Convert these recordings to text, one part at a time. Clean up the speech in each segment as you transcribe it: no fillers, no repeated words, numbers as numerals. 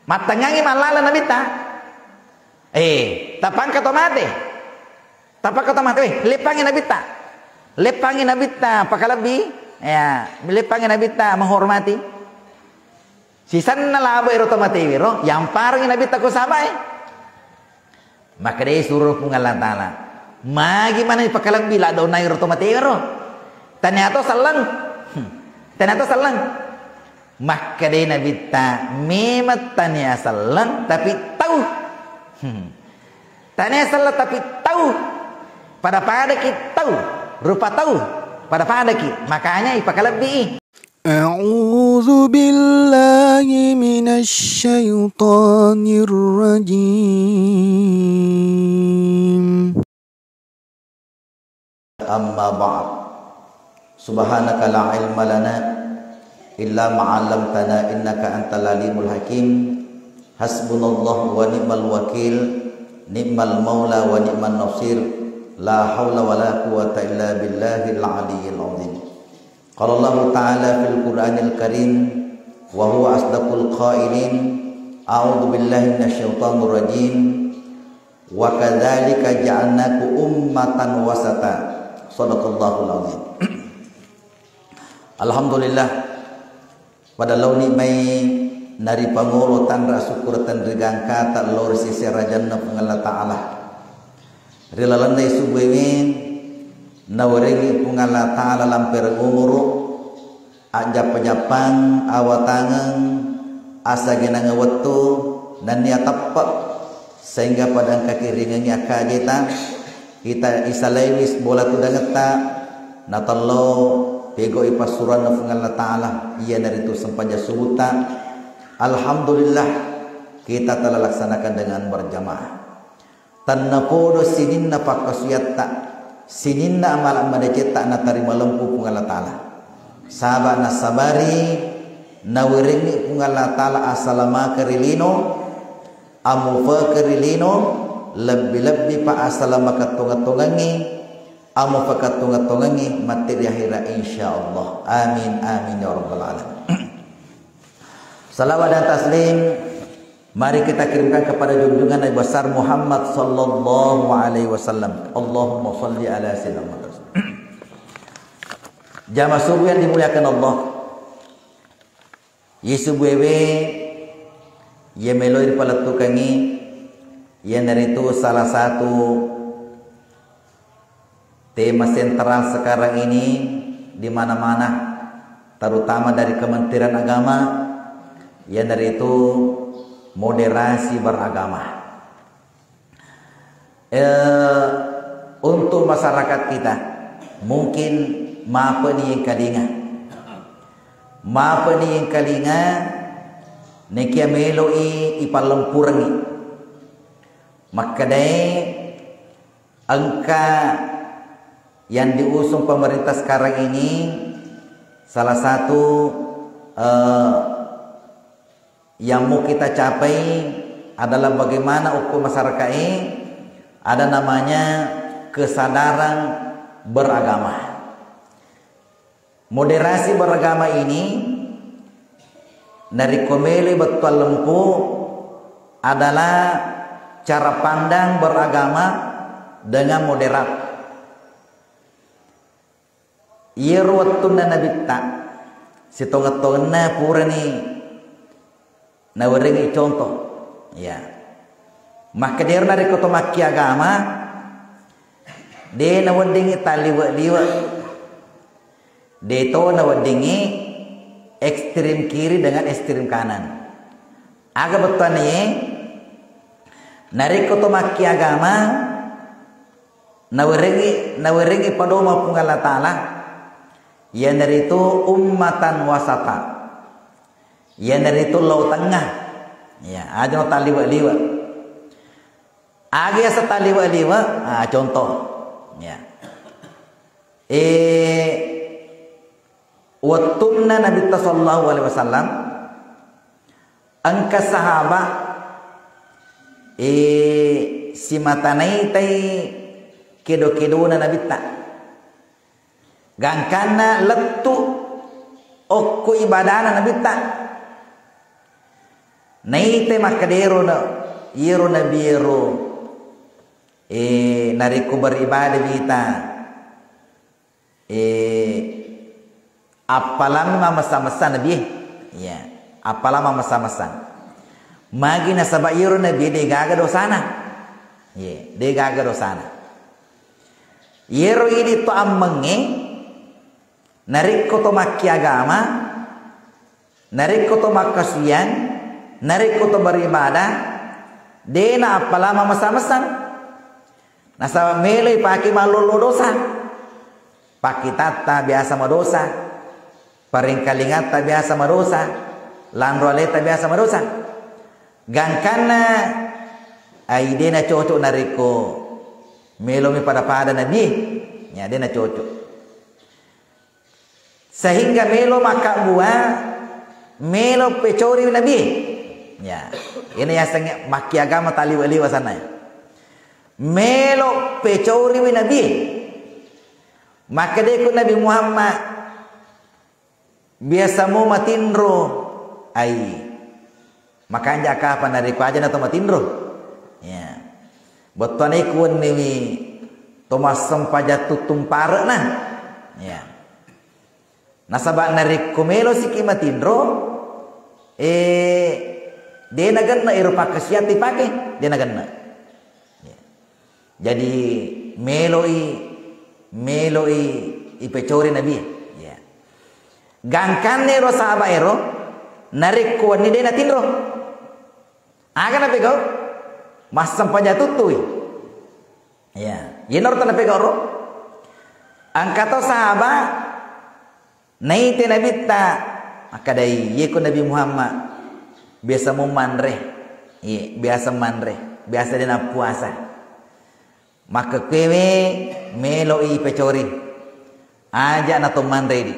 Matangangi malala nabi ta. Tapang katomate. Tapang katomate. Lepangi nabi ta. Lepangi nabi ta pakalabi. Ya, lepangi nabi ta menghormati. Sisan na labo erotomate wiro. Yang parang nabi ta ko sabay. Maka dia suruh pung Allah Ta'ala. Gimana pakalabi la daw na erotomate wiro. Ternyata salang. Ternyata salang. Maka dia nabi ta memang tanya salang tapi tahu. Tanya salang tapi tahu. Pada kita tahu. Rupa tahu. Pada kita. Makanya ipakalabi. A'udzu billahi minasy syaithanir rajim. Amma ba'd. Subhanaka la ilma lana illa ma'allamtana innaka antal alimul hakim. Hasbunallahu wa ni'mal wakil, ni'mal maula wa ni'man nasir. La haula wa la quwata illa billahil aliyyil azim. Qala Allah Ta'ala fil Qur'anil Karim wa huwa asdaqul qailin. A'udzu billahi minasyaitonir rajim. Wa kadzalika ja'alnakum ummatan wasata. Shadaqallahul azim. Alhamdulillah pada launi mai nari pangoro tanra syukur tan rigangka ta lor sisi rajanna Allah Ta'ala. Rilalan dai subuhin nawarengi Allah Ta'ala lamper umuru aja penyapang awatangan asa genang wetu dan niat tepat sehingga pada kaki ringangnya kajeta kita isalewis bola tudangeta natallo pego ipasuran ng Allah Ta'ala iya narito sampaja subuta. Alhamdulillah kita telah laksanakan dengan berjamaah tanna podo sininna pakasuyata sininna amal madeceta na tarima lempu pung Allah Ta'ala saba na sabari na wiringi pung Allah Ta'ala asalama kerilino amu fa kerilino lebih-lebih pa asalama katunga-tungangi amu fa katunga-tungangi materi akhirah insyaallah. Amin amin ya rabbal alamin. Salawat dan taslim mari kita kirimkan kepada junjungan Nabi besar Muhammad sallallahu alaihi wasallam. Allahumma shalli ala sayyidina Muhammad. Jamaah subuh yang dimuliakan Allah. Yesu wewe ye meloi palatukangi yang dari itu salah satu tema sentral sekarang ini di mana-mana terutama dari Kementerian Agama yang dari itu moderasi beragama. Untuk masyarakat kita mungkin maaf nih yang kalinga nekia meloi ipalempurangi maka angka yang diusung pemerintah sekarang ini salah satu yang mau kita capai adalah bagaimana hukum masyarakat ini ada namanya kesadaran beragama. Moderasi beragama ini dari komeli betul lempu adalah cara pandang beragama dengan moderat. Yerwatuna nabita sitongatona purani nawarengi contoh ya maka dia nari koto maki agama dia nawadingi taliwa-liwa dia to nawadingi ekstrem kiri dengan ekstrem kanan aga betul nih nari koto maki agama nawarengi padoma pung Allah Ta'ala yang dari itu ummatan wasata yang dari itu laut tengah ya ada no taliwa-liwa aga sa taliwa-liwa contoh ya wattunna Nabi sallallahu alaihi wasallam angka sahabat si matanai tai kedo-kedo na Nabi ta gangkana letu okku ibadana Nabi ta naite makadero na iro na biro nariku beribadah bita apalama masa-masa nabi ya apalama masa-masa magi na sabayiro nabi de gaga dosana ye de gaga dosana yero ini to ammenge narikko to makki agama narikko to makkasian narikko to beribadah dena apalama masa-masa nasa mele paki malolo dosa paki tata biasa madosa paring kalingata biasa madosa landro aleta biasa madosa gangkana aidena cocok nariko melomi pada nabi ya dena cocok sehingga melo maka buah melo pecori nabi ya ini yang sangat maki agama tali wali wasana melo pecori nabi maka deku Nabi Muhammad biasa mau matindro ai makanya kapan dari aja na to matindro ya botone kun ni Thomas sempaja tutum pare na ya nasaba nari kumelo siki matindro de naganna irupa kasyati pake de naganna ya. Jadi meloi ipecori nabi ya gangkanne ro sahaba ero narik ko ni de na tindro aga na pego masam pajatutui ya yenor ta na pego ro angkato sahaba naite nabi ta akadai ye ko Nabi Muhammad biasa mau manre ye biasa manre biasa dina puasa maka kewe meloi pecori aja na to manre di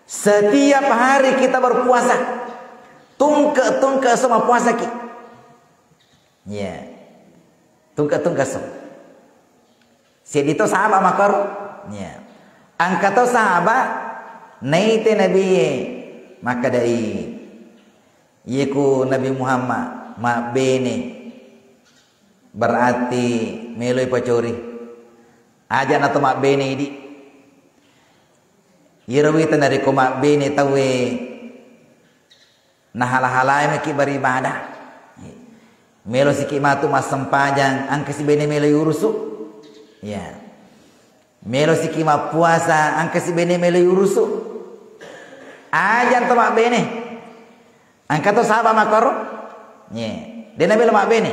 setiap hari kita berpuasa tungke sama puasa ki ya tungke sama sedito sahabat makar ya angkato sahabat naite nabi maka dari yeku Nabi Muhammad ma bene berarti meloi pacori aja na to ma bene di yerawita dari ko ma bene tawe nah hal-halai meki beribadah melo siki matu mas sempajang angka si bene melo urusu ya melo siki ma puasa angka si bene melo urusu ajan to mak bene angka to sahabat makoro nye dena melo mak bene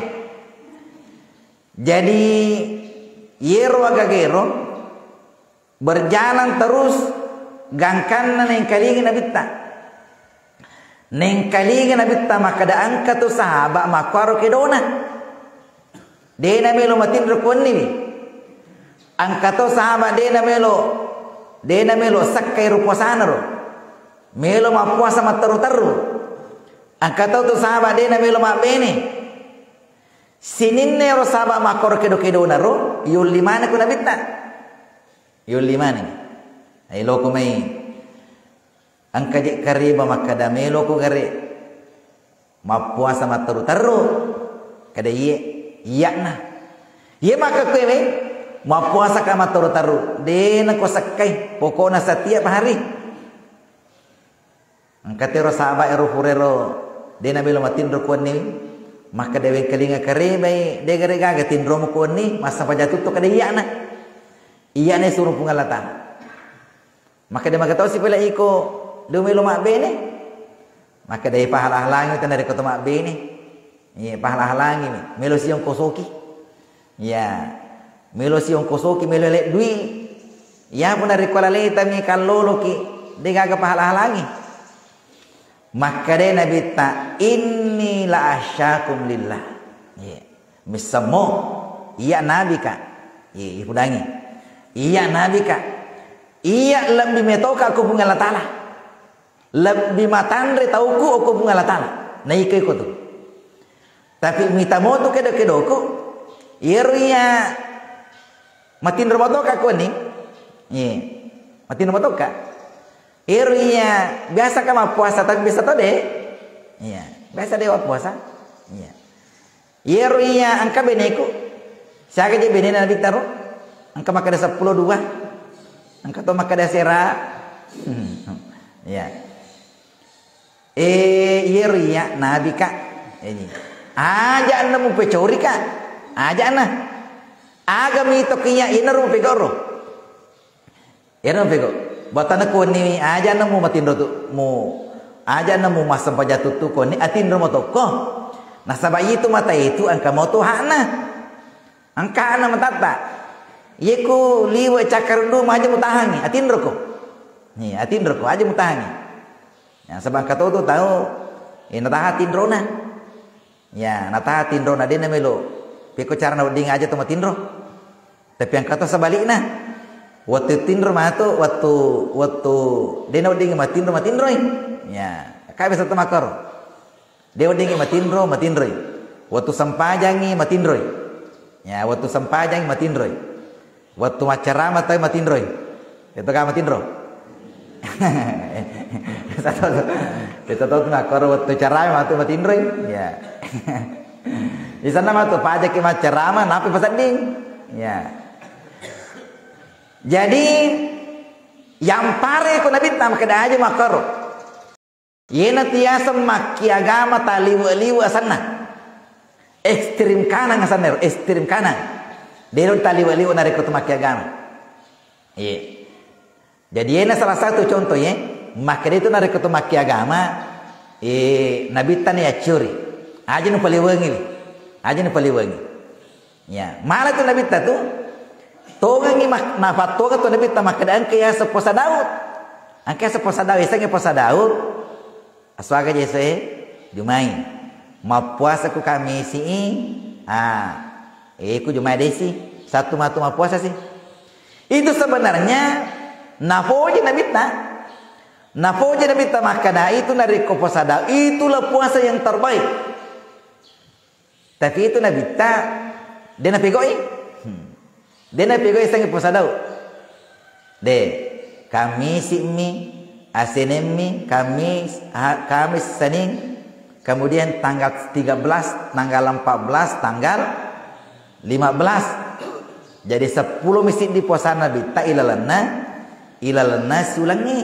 jadi yero agagero berjalan terus gangkan neng kalingan nabitta neng kalingan nabitta maka da angka to sahabat makoro kedona dena melo matin rukun ni angka to sahabat dena melo sakkai ruposana ro melo ma puasa ma taru angka to sahabat dena melo ma bene sininne ro sahabat ma kor kedo naro yul limane kuna bitta yul limane ai loko mai angka je kariba makada melo ko gare ma puasa ma taru kada iya na ye maka kowe ma puasa ka ma taru dena ko sakkai pokona setiap hari angkatero sahabat ero furero dena belo matin ro koni maka dewe kelinga karebai de gare gaga tin ro mo koni masa pajatu to kada iya ne suruh pungalata maka de magatau si pela iko do melo mak bene maka de pahala halangi tan dari kota mak bene iya pahala halangi melo siong kosoki ya melo siong kosoki melo le dui ya pun dari kola leta mi kallolo ki de gaga pahala halangi maka de nabi ta inni la asyakum lillah ya misamo iya nabi ka ya ipudangi iya nabi ka iya lebih metoka aku bunga latala lebih matandre tauku aku bunga latala naik ko tu tapi mita moto kedo ko iria matin romotoka ko ni ye matin romotoka iria biasa kama puasa tapi bisa to de iya Biasa dewa puasa. Iya. Yeruya angka beneku. Siapa je bene Nabi taruh? Angka maka ada 10 dua. Angka tu maka ada sera. Ya. Yeruya Nabi kak. Ini. Aja anda mau pecori kak. Aja anda. Agami tokinya inaru pegoro. Inaru pegoro. Batana ko ni aja anda mau matindo tu mau. Aja anda mau masam pajatu tu ko ni atindo mo to ko. Nasabah itu mata itu angka mau tu hana. Angka ana matata. Yeku liwa cakar du aja mutahangi atindo ko. Ni atindo ko aja mutahangi. Ya sabang kato tu tahu ina tahatin drona. Ya nataha tindrona dia namelo. Peko cara na ding aja tu matindro. Tapi ang kata sebaliknya. Waktu tindro mah tu waktu dia na ding matindro. Ya, kaya bisa temakar. Dia ding matindro. Waktu sampajangi matindro. Ya, waktu sampajangi matindro. Waktu macarama tayo matindro. Itu ka matindro. Kita tahu temakar waktu carama tu matindro. Ya. Di sana mah tuh pajak ke macerama napi pasanding. Ya. Jadi yang pare ko nabi tam kada aja makaro. Yena tiasa maki agama taliwa sana. Ekstrim kanan ngasanero, ekstrim kanan. Dero taliwa nare ko maki agama. Iya. Jadi yena salah satu contoh ya, maka itu nare ko maki agama nabi tan ya curi. Aja nu paliwangi. Ya, malah tu Nabi tu tongangi nafat toga tu Nabi makadaan kaya seposa Daud. Angka seposa Daud, isang posa Daud. Aswaga Yesus Jumai. Mapuasa ku kami si ku Jumai desi. Satu matu mapuasa sih. Itu sebenarnya nafoje Nabi ta. Nafoje Nabi ta makada itu dari posa Daud. Itulah puasa yang terbaik. Tapi itu Nabi tak dia nak pegoi. Dia nak pegoi sangat puasa Daud. Kami simi asenemi Kamis Senin, kemudian tanggal 13, tanggal 14, tanggal 15. Jadi 10 mesti di puasa Nabi tak ilalana sulangi.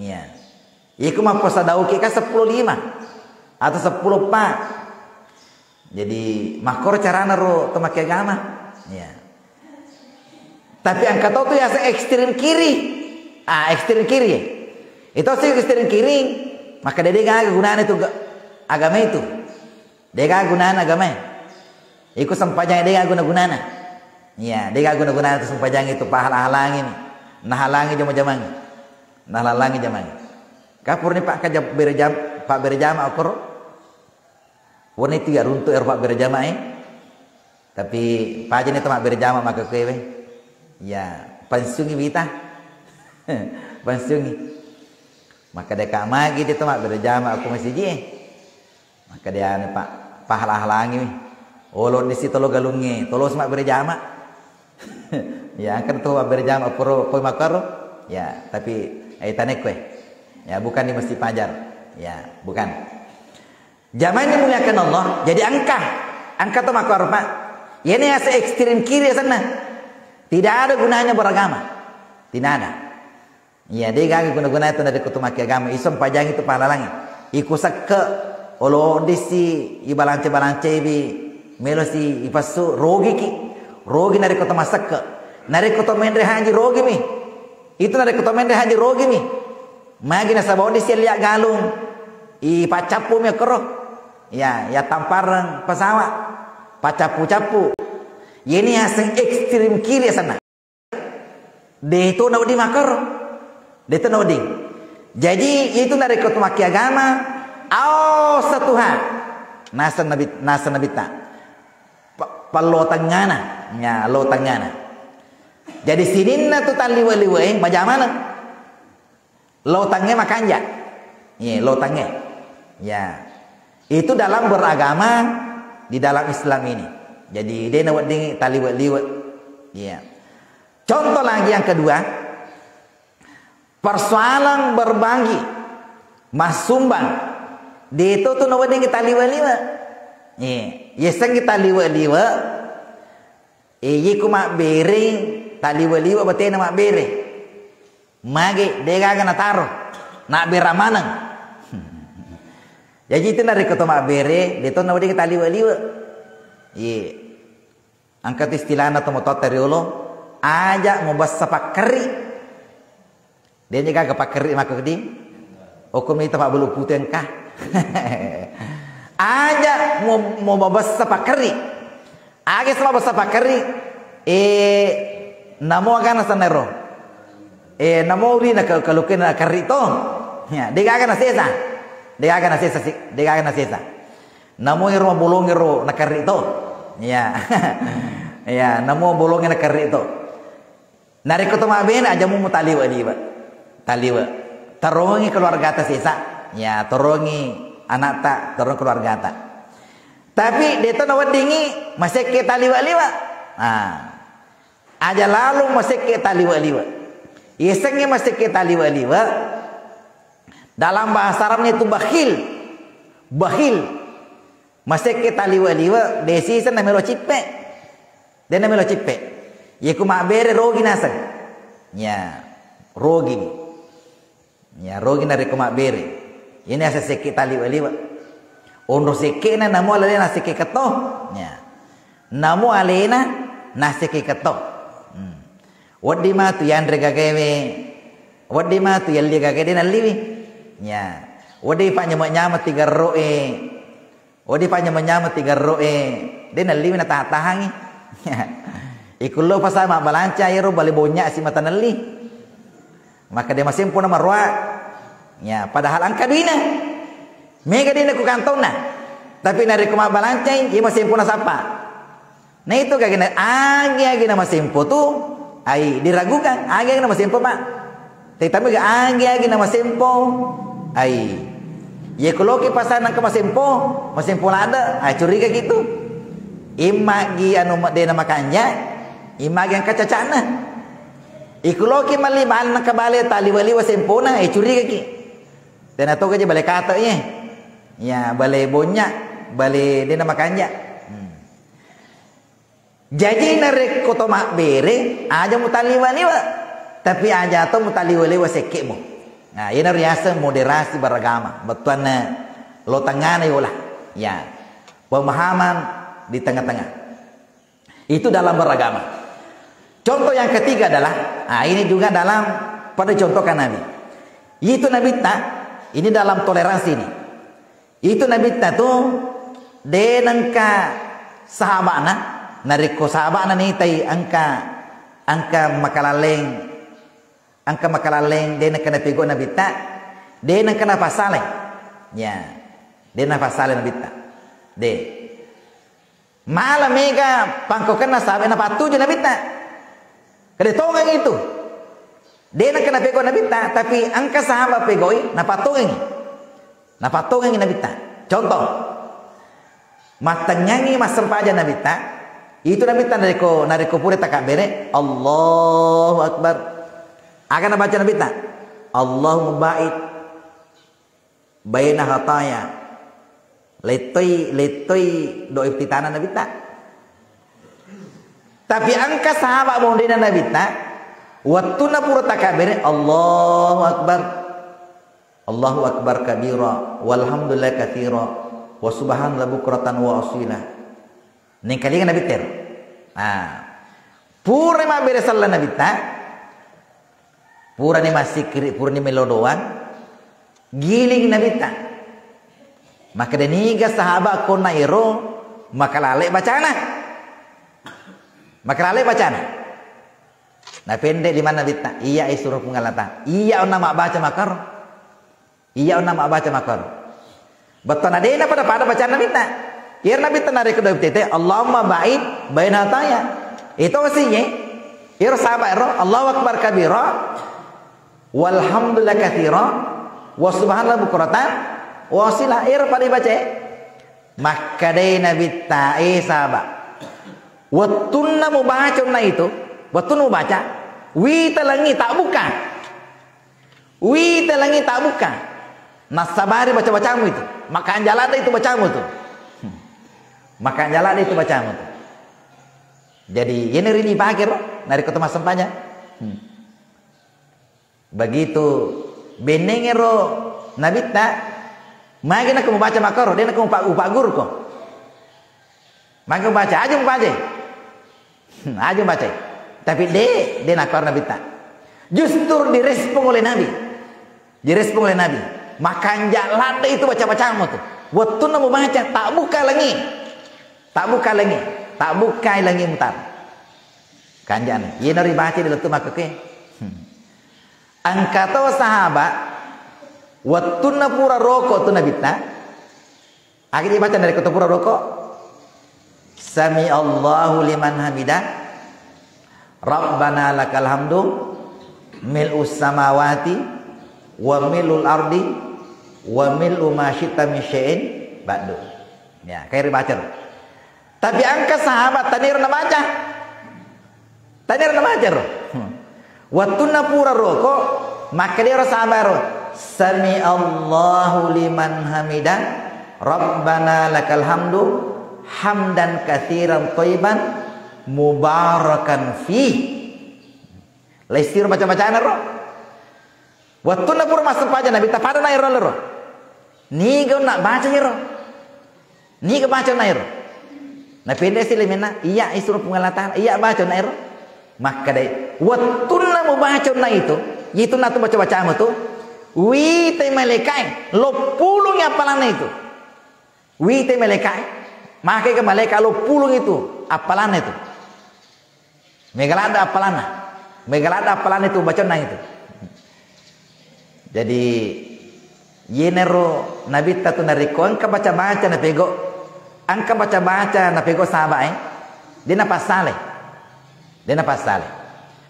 Ya. Iku mah puasa Daud kita 10.5 atau 10.4. Jadi makor carana ro temaki agama. Ya. Tapi angka tu ya ekstrim kiri. Ekstrim kiri. Itu sih ekstrim kiri. Maka dia gak gunaan itu agama itu. Dia gak gunaan agama. Ikut sempajang dia gak guna-gunana. Ya, dia gak guna-gunana itu sempajang itu pahala-halangi nih. Nah halangi jamang-jamang. Nah halangi jamang. Kapur ni Pak berjam akor. Warna itu ya runtuh Pak berjamaah. Tapi pajen itu mak berjamaah maka kewe. Ya, pensiungi kita. Pensiungi. Maka dia kamagi dia tu mak berjamaah aku masih je. Maka dia ni Pak pahala-halangi. Olo di situ lo galungi, tolo mak berjamaah. Ya, kan tu mak berjamaah puro poi makaro. Ya, tapi aitane kue. Ya, bukan di Masjid Pajar. Ya, bukan. Zaman ini muliakan Allah. Jadi angka tu makar Pak. Ini asa ekstrim kiri sana. Tidak ada gunanya beragama. Tidak ada. Ya, dia gak guna-guna itu dari kutumaki agama. Isom pajang itu pahala langit. Iku sakke olo disi ibalance bi melosi ipasu rogi ki. Rogi nari kutuma sakke. Nari kutuma mendre haji rogi mi. Itu nari kutuma mendre haji rogi mi. Magi nasabaw disi liak galung. Ipacapu mi kero. Ya tamparang pesawat, pacapu-capu. Ini yang ekstrim kiri sana. Dia itu nak di makar, dia itu nak di. Jadi itu dari kutumaki agama. Satuhan. Nasa nabi tak. Palotangana, ya lotangana. Jadi sini na tu taliwa-liwa macam mana? Lotangnya makanja. Ya lotangnya. Ya. Itu dalam beragama di dalam Islam ini. Jadi dia nak ding taliwat-liwat. Ya. Contoh lagi yang kedua, persoalan berbagi, mas sumbang Dito tu nawa kita liwa-liwa. Yesang kita liwa-liwa. Ye ku mak bere, taliwa-liwa bate na mak bere. Magi dega na taro. Nak beramanang. Jadi itu nari ko to mak bere, dito nawa kita liwa-liwa. Angkat istilah na to motot teriolo, aja ngobas sapak keri. Dia juga kapak keri mak di. Hukum itu pak bulu putih engkah. Aja mau babas sapakari, age sama babas sapakari, namo agana sanero, namo uri na kalukin na karito, ya, dega agana sesa, namo iro bolong iro na karito, ya, ya, namo bolong na karito, nariko to maben aja mau taliwa, tarongi keluarga atas sesa. Ya, torongi anak tak, torong keluarga tak. Tapi dia tu nak dingi masih kita liwa-liwa. Aja lalu masih kita liwa-liwa. Isengnya masih kita liwa-liwa. Dalam bahasa Arabnya itu bakhil. Bakhil. Masih kita liwa-liwa. Desi sana melo cipe. Dia na melo cipe. Yeku mak bere rogi nasang. Ya, rogi. Ya, rogi na reku mak bere. Ini asa sekit tali waliwa. Ondo sekit na namu alena sekit keto. Ya. Namu alena na sekit keto. Wadi ma tu yang regagawe. Wadi ma tu yang regagawe dia naliwi. Ya. Wadi pa nyama 3 roe. Wadi pa nyama 3 roe. Dia naliwi na tahangi. Ya. Ikulo pasama balanca iro bali bonya si mata nali. Maka dia masih pun nama roa. Ya, padahal angka dina. Mega dina ku kantong na. Tapi nari ku mabalancay, iya masimpo na sapa. Nah itu kagina agi na masimpo tu ay diragukan. Agi na masimpo pa. Tapi agi na masimpo ay ye kuloki pasan ka masimpo na ada. Ay curiga gitu. Imagi anu de na makanya, imagi ang kacacana. Ikuloki malibal na kabale taliwali wasimpo na ay curiga ki. Dan atau aja balik kata ya balik bonya balik dia nama kanja. Jadi narek koto mak bere aja mutaliwa-liwa tapi aja atau mutaliwa-liwa sekemu. Nah ini riasa moderasi beragama betuan lo tengah yolah ya pemahaman di tengah-tengah itu dalam beragama. Contoh yang ketiga adalah ini juga dalam pada contohkan Nabi itu Nabi tak. Ini dalam toleransi ini. Itu Nabi tu denangka sahabana nariko sahabana ni tai angka makalaleng denangka nabi go Nabi ta denangka napasale. Ya. Denangka pasale Nabi ta. De. Malam mega pangkokan na sahabat na patuju Nabi ta. Kada tongang itu. Dia nak kena pegoi Nabi ta, tapi angka sahabat pegoi napatong Nabi ta. Contoh, matanyangi masampaja Nabi ta, itu Nabi ta nariko pure takabere, Allahu Akbar. Akan baca Nabi ta, Allahumma ba'id baina hataya. Letoi do iftitana Nabi ta. Tapi angka sahabat mondina Nabi ta waktu na pura takabere Allahu Akbar kabira walhamdulillah katsira wa subhanallah bukratan wa asila. Ning kali Nabi ter. Pura ma bere sallallahu Nabi ta. Pura ni masih kiri pura ni melodoan. Giling Nabi ta. Maka deniga sahabat ko na iro makalale bacana. Nah pendek di mana Nabi ta? Iya suruh pengalatan. Iya ona mak baca makar. Betul ada pada bacaan Nabi ta. Ir Nabi ta narik kedua tete Allahumma ba'id baina hataya. Itu asinya. Ir sahabat ro Allahu Akbar kabira walhamdulillah katsira wa subhanallah bukratan wa asila ir pada baca. Maka dai Nabi ta sahabat. Watunna mau baca itu. Waktu nu baca, wi telangi tak buka. Nasabari baca-bacamu itu. Makan jalada itu bacamu tuh. Makan jalada itu bacamu tuh. Jadi ini rini bakir dari kota Masampanya. Begitu benengero nabita magi nak membaca makaro dia nak upak guru kok. Magi baca aja membaca. Aja baca. Tapi dia nak karo nabita. Justru direspon oleh Nabi. Direspon oleh Nabi. Makan jalada itu baca-bacamu tuh. Waktu nak membaca tak buka lagi. Tak buka lagi. Tak buka lagi mutar. Kanjaan. Ye nari baca di letu makake. Angkata sahabat waktu na pura rokok tu nabita. Akhirnya baca dari kota pura rokok. Sami Allahu liman hamidah. Rabbana lakal hamdu mil'us samawati wa mil'ul ardi wa mil'u ma syi'ta min syai'in ba'du. Ya, kayak baca. Tapi angka sahabat tadi rena baca. Tadi rena baca. Waktu na pura rokok maka dia orang sahabat. Sami Allahu liman hamidah. Rabbana lakal hamdu hamdan katsiran thayyiban mubarakan fi. Laisir baca-bacaan ro. Waktu na pura masuk paja nabi tak pada naik ro. Ni kau nak baca ro. Ni kau baca naik ro. Nah pendek sih lemena, iya isuruh pengalatan, iya baca naik. Maka dai, waktu na mau baca naik itu na tu baca tu, wi te malaikat, lo pulung apalan itu, wi te malaikat, maka ke malaikat lo pulung itu, apalan itu, megalada apalan itu baca naik itu. Jadi, yenero nabi tatu nariko, angka baca na pego. Angka baca-baca na pego sahabat dia na pasale. Dia na pasale.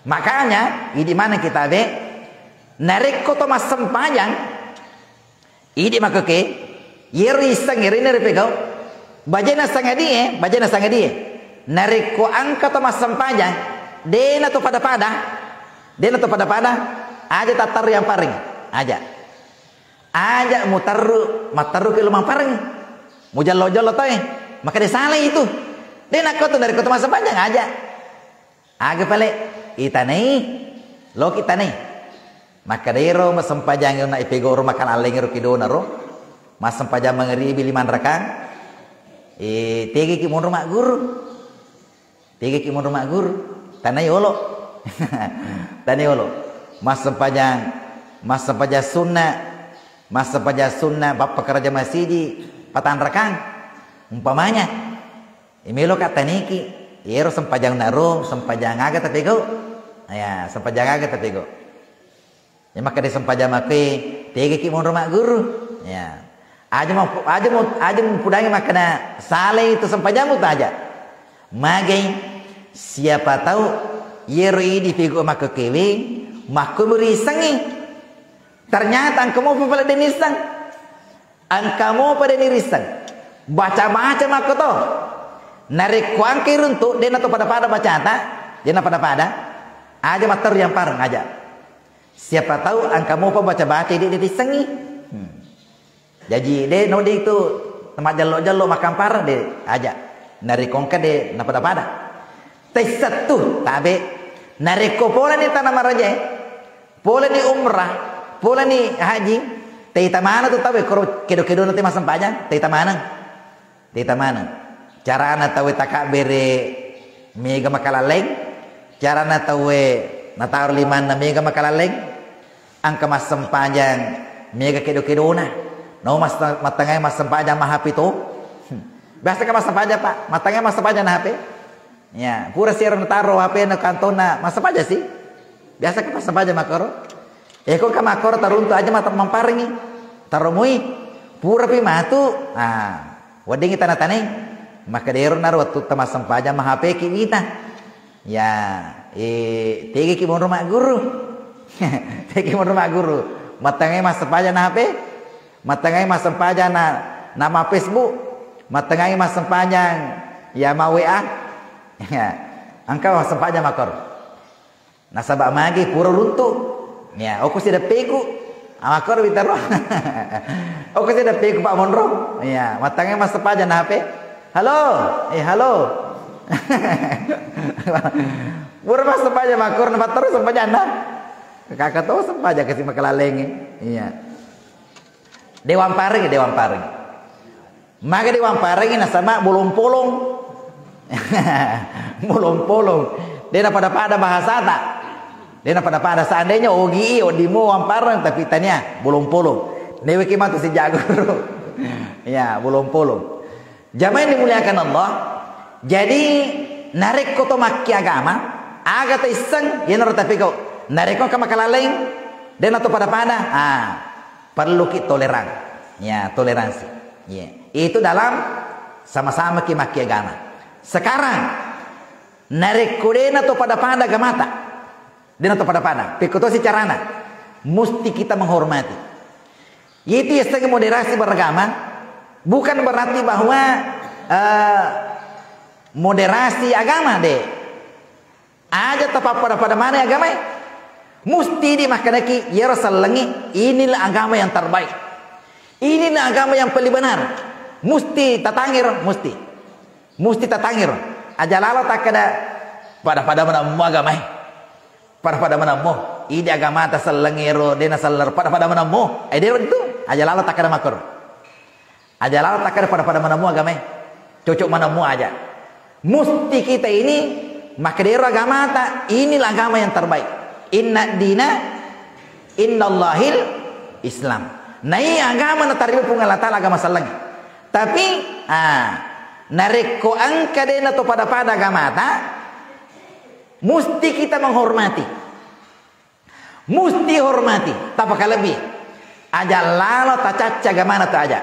Makanya di mana kita be narik koto mas sempayang idi makake yeri sangeri nere pego bajena sangadi narik ko angka to mas sempayang dena to pada aja tatar yang paring aja mataru ke lumang paring mujalo-jalo toh maka dia salah itu dia nak kau tu dari kota masa panjang aja agak balik kita nih maka dia ro mas sempajang nak ipego ro makan aleng ro kidona ro mas sempajang mengeribi liman rakang tegi ki mun rumah guru tanai olo mas sempajang sunnah bapak kerja masjid patan rakang umpamanya imelo kata niki yero sempajang naro sempajang aga tapego ya sempajang aga tapego ya maka dia sempajang make tege ki mon rumah guru ya aja mau pudangi makana sale itu sempajang muta aja magai siapa tahu yero di pego maka kewing maku berisangi ternyata kamu pala denisang angkamu pada nirisan baca-baca makoto narik kuang kiruntu dia nato pada baca ata dia na pada aja mater yang parang aja siapa tahu angkamu apa baca-baca dia disengi jadi dia no dia itu tempat jalo makan parang dia aja narik kongka dia na pada tes satu tabe narik ko pola ni tanah maraja pola ni umrah pola ni haji Tita mana tu tahu kalau kedo nanti masam panjang tita mana cara na tahu takak bere mega makalaleng cara na tahu natar liman na mega makalaleng angka masam panjang mega kedo na no mas matangay masam panjang mahap itu biasa ka masam panjang pak matangay masam panjang na HP ya pura siar nataro HP na kantona masam panjang sih biasa ka masam panjang makoro kok kamakor tarunto aja mata mamparingi taromui pura pi matu wadingi tanah maka dero nar waktu tama sampaja mahape kita ya tegi ki rumah guru matangai mas sampaja na HP matangai mas sampaja na nama Facebook matangai mas sampaja ya ma WA ya angka mas sampaja makor nasabak magi pura runtuh ya aku sudah pegu Makor bitaro. Oh kasi dapat ko Pak Monro. Iya, matangnya mas sepaja na HP. Halo. Halo. Bur mas sepaja makor na terus sepaja na. Kakak tahu sepaja kasi makalaleng. Iya. Dewan paring. Maka dewan paring na sama bolong-polong. Bolong-polong. Dia pada bahasa tak. Dia pada seandainya ogi odimo wamparang tapi tanya bolong-polong. Dewe kimat si jago. Ya, bolong-polong. Jamaah yang dimuliakan Allah. Jadi narik ko to makki agama, aga ta iseng yen tapi kau narik ko ka makalaleng dan atau pada perlu kita toleran. Ya, toleransi. Ya. Itu dalam sama-sama ki makki agama. Sekarang narik ko den atau pada agama tak. Dan atau pada pikoto si carana mesti kita menghormati. Itu setengah moderasi beragama bukan berarti bahwa moderasi agama deh aja tepat pada mana agama mesti dimakanaki ya Rasulullah inilah agama yang terbaik, inilah agama yang paling benar, mesti tatangir mesti tatangir aja lala tak ada pada mana agama pada mana mo ini agama ta selengero dena seller pada mana mo dia itu aja lala tak ada makor aja lala tak ada pada mana mo agama cocok mana mo aja mesti kita ini maka dia agama ta inilah agama yang terbaik inna dina innallahil Islam nah ini agama na taribu pungal ta'ala agama seleng tapi narik ko angka dena to pada agama ta mesti kita menghormati. Mesti hormati. Tapakah lebih? Aja lalo tacaca gamana tu aja.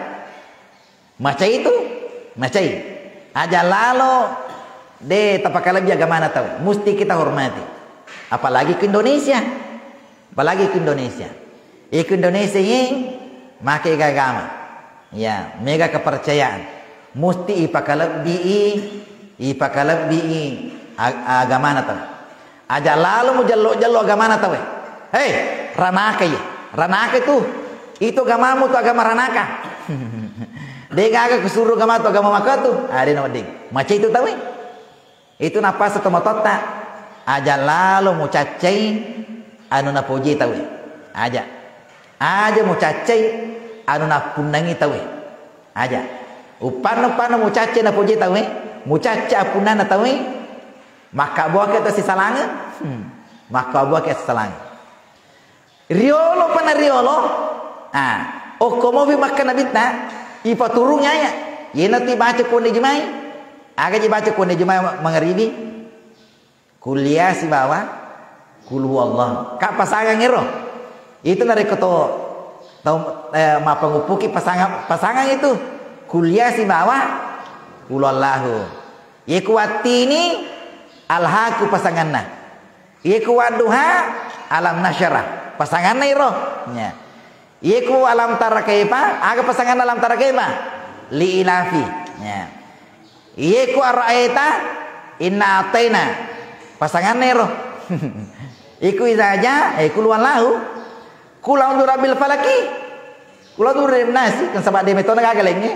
Macam itu? Macam itu. Aja lalo de tapakah lebih gamana tahu. Mesti kita hormati. Apalagi ke Indonesia. Ke Indonesia ini makai agama. Ya, mega kepercayaan. Mesti ipakalabi agama na tahu. Aja lalu mu jallo agama na tahu. Hei, ranaka itu agamamu tu agama ranaka. Dia agak kesuruh agama tu agama maka tu. Ada nama ding. Macam itu tahu. Itu napa satu matota. Aja lalu mu cacai anu na puji tahu. Aja mu cacai anu na punangi tahu. Aja. Upano mu cacai na puji tahu. Mu cacai punana tahu. Maka buah kita si salangan. Maka buah kita salangan. Riolo. Komo bi makan nabitna. Ipa turungnya ya. Yena ti baca konde jemai. Aga ji baca konde jemai mangaribi. Kuliah si bawah. Kul huwallah. Kak pasangan ngero. Itu nari keto ma pengupuki pasangan itu. Kuliah si bawah. Kul huwallahu. Ye kuati ini alhaqu pasanganna. Iku waduha alam nasyarah pasanganna iro nya. Iku alam tarakaipa aga pasangan alam tarakaipa li ilafi nya. Iku araita inna ataina pasanganna iro. Iku izaja iku luallahu kula undur bil falaki kula undur nasi kan sabak de metona gagalengnya.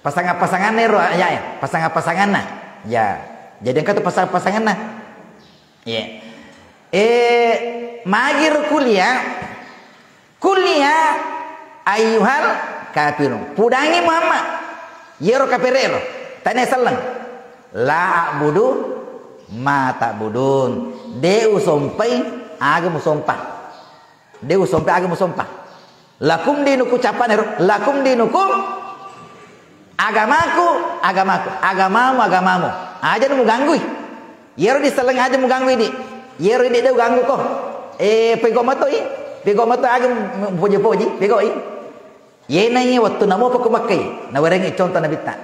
Pasangan-pasanganna iro ya pasangan-pasanganna ya. Jadi engkau tu pasangan nah. Ya. Magir kuliah ayuhal kafirun. Pudangi Muhammad. Yero kafirero. Tanya salang. La a'budu ma ta'budun. Deu sompai agamu sompah. Lakum dinuku capan lakum dinukum agamamu. Aja nu ganggu. Yero di seleng aja mu ganggu ini. Yero ini dia ganggu kok. Pego mato agam puji-puji, pego i. Yena ini waktu namo apa kumakai. Na wereng contoh na bitta.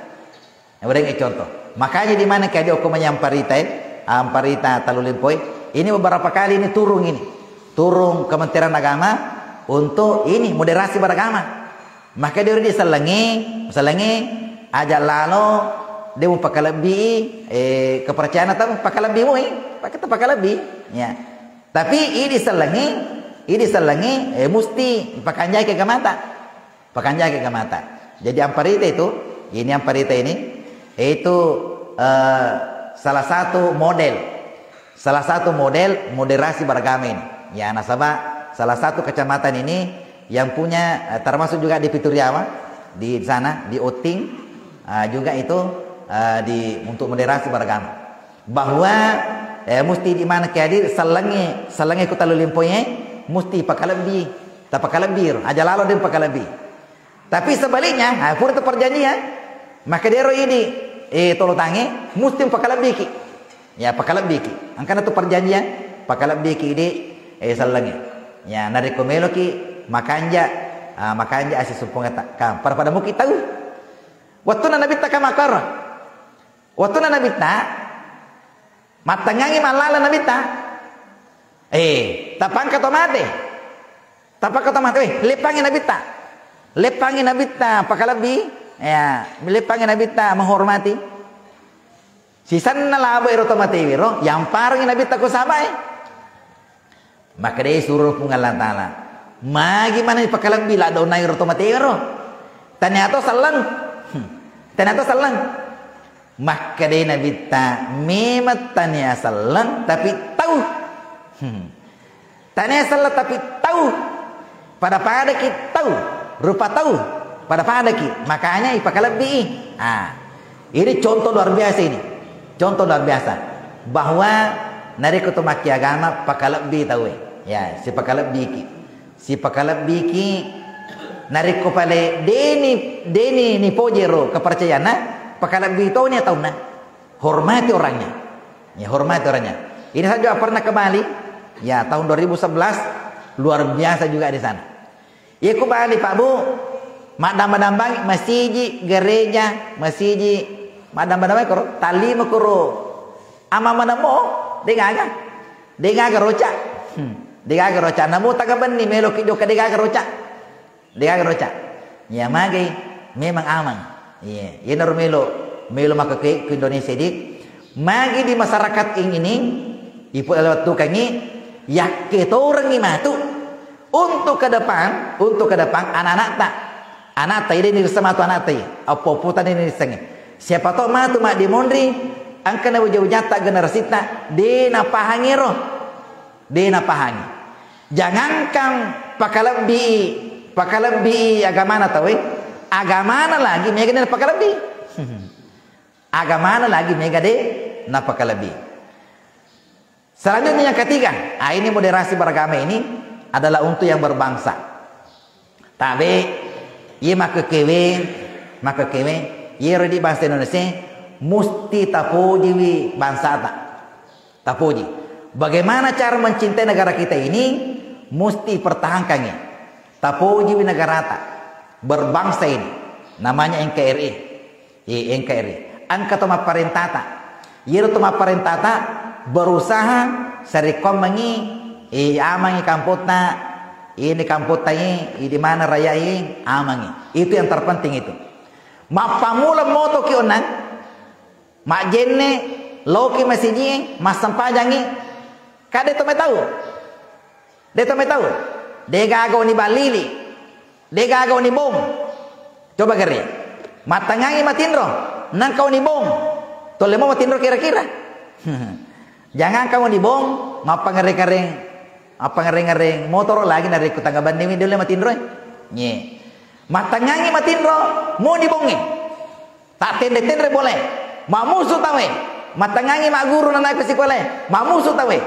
Makanya di mana kayak dia aku menyamparita amparita talulimpoi. Ini beberapa kali ini turun Kementerian Agama untuk ini moderasi beragama. Maka dia diselengi aja lalu dia mau pakai lebih kepercayaan atau pakai lebih ya. Tapi ini selengi ini selengi musti pakanjai ke mata. Pakanjai ke mata. Jadi amparita itu, ini amparita ini itu salah satu model moderasi beragama ini. Ya, nasabah salah satu kecamatan ini yang punya termasuk juga di Pituriawa di sana di Oting juga itu untuk moderasi beragama. Bahwa mesti di mana kehadir selengi kota lulimpoye mesti pakalebih, tak pakalebir, aja lalu dia pakalebih. Tapi sebaliknya, pur itu perjanjian, maka dero ini tolo tangi mesti pakalebih ki. Ya pakalebih ki. Angkana itu perjanjian, pakalebih ki di selengi. Ya nari komelo ki makanja asis supunga tak pada muki tahu. Waktu na nabita ka makara. Waktu na nabita matangangi malala nabita. Tapang katomate. Tapang katomate. Lepangi nabita. Lepangi nabita pakalabi. Ya, lepangi nabita menghormati. Sisan na labo erotomate wiro, yang parang nabita ko sabay. Maka dia suruh pungalan ta'ala. Gimana pakalabi la daw na erotomate wiro. Ternyata salang. Maka dia nabita memat tanya salang tapi tahu. Tanya salang tapi tahu. Pada kita tahu. Rupa tahu. Pada kita. Makanya ipakalabi. Ini contoh luar biasa ini. Contoh luar biasa. Bahwa nari kutumaki agama pakalabi tahu. Ya, si pakalabi ki. Si pakalabi ki nari ko pale deni ni pojero kepercayaan pakalabi tahu ni tahu na. Hormati orangnya. Ya, hormati orangnya. Ini saja pernah ke Bali. Ya, tahun 2011 luar biasa juga di sana. Ya ke Bali Pak Bu. Madam-madam masjid, gereja, masjid, madam-madam koro tali makoro. Ama madamo dengaga. Dengaga roca. Dengaga roca namu tagaban ni melo kido ka dengaga roca. Dengaga roca. Ya magi memang aman. Iya, ya melo maka ke Indonesia di magi di masyarakat ini ipu lewat tukangi ya kita orang imatu untuk ke depan anak tak ini sama tu anak tak apa putan ini sengi siapa tahu matu mak di mondri angkana jauh nyata generasi tak dena pahangiro dena pahangi jangankan pakalabi agama tahu agama lagi mega na pakalabi agama lagi mega de na pakalabi. Selanjutnya yang ketiga, ini moderasi beragama ini adalah untuk yang berbangsa. Tapi ia maka kewe, ia di bahasa Indonesia mesti tapoji bangsa tak. Tapoji. Bagaimana cara mencintai negara kita ini mesti pertahankannya. Tapoji negara tak. Berbangsa ini namanya NKRI. NKRI. Angkatoma parentata. Ia toma parentata berusaha serikom mengi amangi kamputna ini kamputnya di mana raya ini amangi itu yang terpenting itu mak pamula moto ki onan mak jenne loki masiji mas sampajangi kade to tahu dega go ni balili dega go ni bom coba kere matangangi matindro nang kau ni bom tolemo matindro kira-kira jangan kamu dibom, apa ngering motor lagi dari kutanggaban ini dulu matindro. Nye, matangangi matindro, mau dibongi, tak tende boleh, mamusu tawe, matangangi mak guru nanai psikole, mamusu tawe,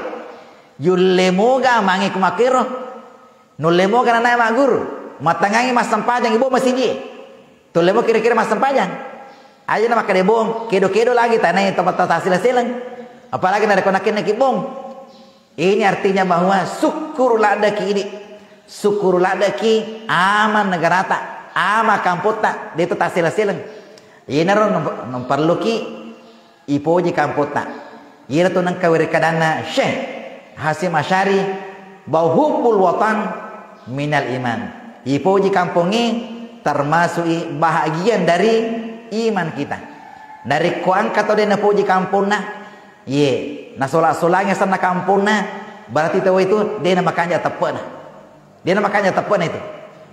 yulemoga mangi kumakiro, nulemoga nanai mak guru, matangangi mas sampajang ibu masih je, tulemo kira-kira mas sampajang, aja nama kadebom, kedo lagi tanah tempat hasil silang. Apalagi ada konakin kibong. Ini artinya bahwa syukurlah daki aman negara tak, ama kamput tak, dia itu tak silang. Ini memperluki ipoji kamput tak. Ini tu nang kawir kadana Syekh Hasim Asyari bahubul watan minal iman. Ipoji kampungi termasuk bahagian dari iman kita. Dari kuangkat atau dena puji kampung nah. Nah solangnya sana kampung nah berarti tahu itu dia makanya tepat nah. Dia makanya tepuan itu.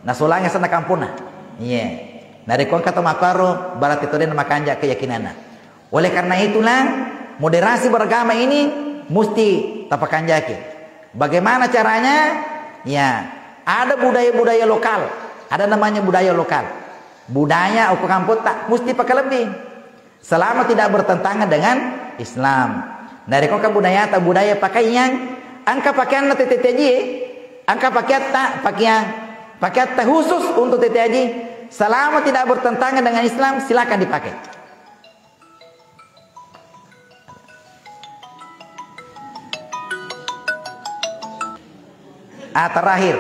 Nah sulangnya sana kampuna. Iya. Dari kon kata makaro barat itu dia makanya keyakinan. Oleh karena itulah moderasi beragama ini mesti tapakan jaki. Bagaimana caranya? Ya, ada budaya-budaya lokal. Ada namanya budaya lokal. Budaya aku kampung tak mesti pakai lebih. Selama tidak bertentangan dengan Islam. Dari kau budaya atau budaya pakaian, angka pakaian nanti TTJ, angka pakaian tak khusus untuk TTJ. Selama tidak bertentangan dengan Islam, silakan dipakai. Terakhir.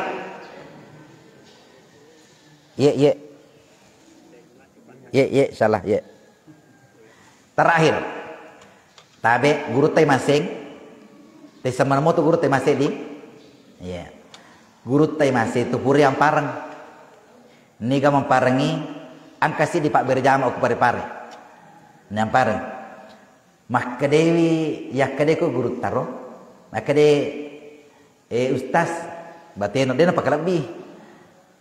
Salah, Terakhir. Tabe guru teh masing. Teh samana tu guru teh masing di. Ya. Guru teh masing tu puri yang pareng. Niga memparengi angkasi di Pak Berjama aku pare-pare. Nyampareng. Mak kedewi ya kedeku guru taro. Mak kede ustaz bateno dia pakai lebih.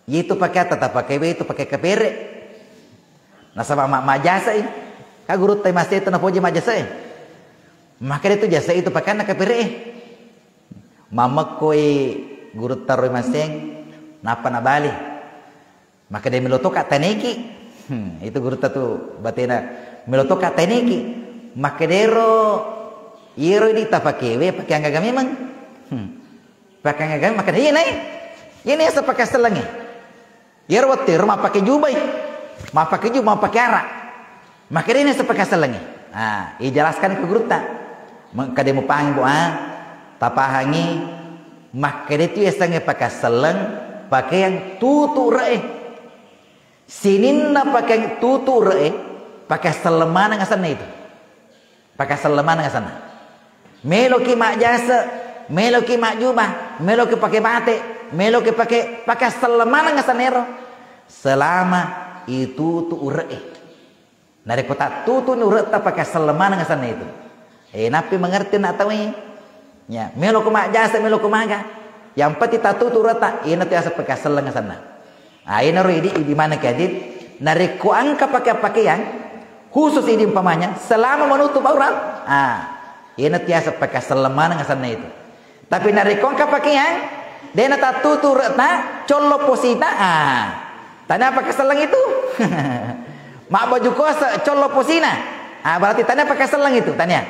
Itu pakai tetap pakai itu pakai kepere. Nah sama mak jasa ini. Ka guru teh masih itu na poji majasa. Maka itu jasa itu pakai na kepere. Mama koi guru taro masing napa na bali. Maka dia melotoka taneki. Itu guru tatu batena melotoka taneki. Maka dero iro di tapakewe pakai anggaga memang. Pakai anggaga maka dia naik. Ini asa pakai selangi. Iro watir ma pakai jubai. Ma pakai jubah ma pakai arak. Maka dia asa pakai selangi. Ah, ijelaskan ke guru tak. Maka dia mau panggil tapahangi. Maka dia tu esangnya pakai selang, pakai yang tutu raih. Sininna pakai tutu re, pakai seleman nga sana itu. Pakai seleman nga sana. Meloki mak jasa, meloki mak jubah, meloki pakai batik, meloki pakai seleman nga sanero. Selama itu tu re. Nari kota tutu nure ta pakai seleman nga sana itu. Napi mengerti nak tahu ini? Ya, meloki mak jasa, meloki maga. Yang peti tatu tu reta, ini tu asa pakai seleman nga sana. Ini di mana kadit nari ku angka pakai pakaian khusus ini umpamanya selama menutup aurat. Ini tiasa pakai seleman nga sana itu. Tapi nari ku angka pakaian dena tak tutur na collo posita. Tanya pakai selang itu. Mak baju kosa collo posina. Berarti tanya pakai selang itu tanya.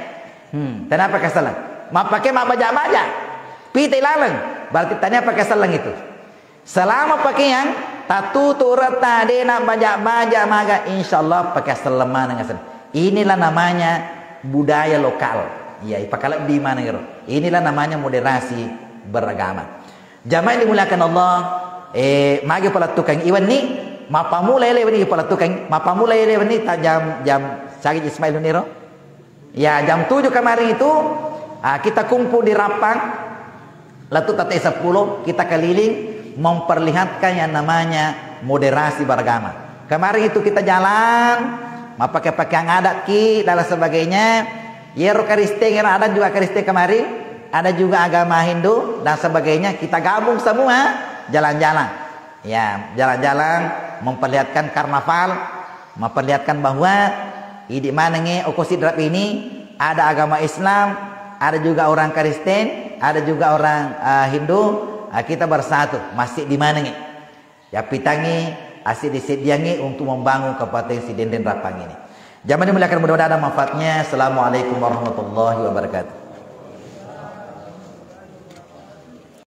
Tanya pakai selang. Mak pakai mak baja-baja. Pite laleng. Berarti tanya pakai selang itu. Selama pakaian tatutu rata dena baja-baja maga insyaallah pakai seleman dengan inilah namanya budaya lokal. Ya, ipakala di mana gitu. Inilah namanya moderasi beragama. Jamaah yang dimuliakan Allah, magi pala tukang iwan ni mapamula ile ni pala tukang mapamula ile ni jam Syahid Ismail Niro. Ya, jam 7 kemarin itu kita kumpul di Rapang. Lalu tadi 10 kita keliling memperlihatkan yang namanya moderasi beragama. Kemarin itu kita jalan, pakai pakaian adat ki dan sebagainya. Yero Kristen ada juga Kristen kemarin, ada juga agama Hindu dan sebagainya. Kita gabung semua jalan-jalan. Ya, jalan-jalan memperlihatkan karnaval, memperlihatkan bahwa di mana nge Okosidrat ini ada agama Islam, ada juga orang Kristen, ada juga orang Hindu. Kita bersatu masih di mana nih? Ya pitangi asyik disediangi untuk membangun kabupaten Sidenden Rapang ini. Zaman dimuliakan mudah-mudahan ada manfaatnya. Assalamualaikum warahmatullahi wabarakatuh.